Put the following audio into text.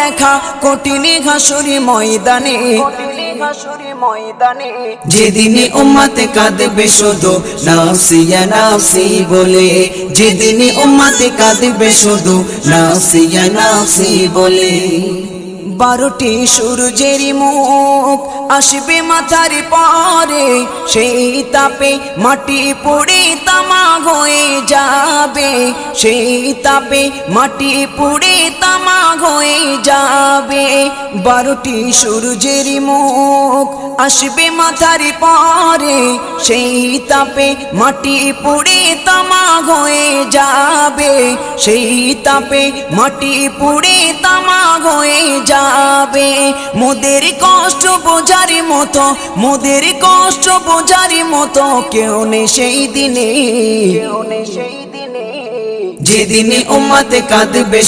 দেখা কঠিন হাসুরি ময়দানে, যেদিনে উম্মতে কাঁদবে শুধু নাফসি ইয়া নাফসি বলে, যেদিনে উম্মতে কাঁদবে শুধু নাফসি ইয়া নাফসি বলে। 12টি সূর্যের মুখ আসবে মাথার পরে, সেই তাপে মাটি পুড়ে তামা হয়ে যাবে, সেই তাপে মাটি পুড়ে তামা হয়ে যাবে। 12টি সূর্যের মুখ আসবে মাথার পরে, সেই তাপে মাটি পুড়ে তামা হয়ে যাবে, সেই তাপে মাটি পুড়ে তামা হয়ে যাবে। মোদের কষ্ট বোঝার মতো, মোদের কষ্ট বোঝার মতো কেউ নেই সেই দিনে, যেদিনে উম্মতে কাঁদবে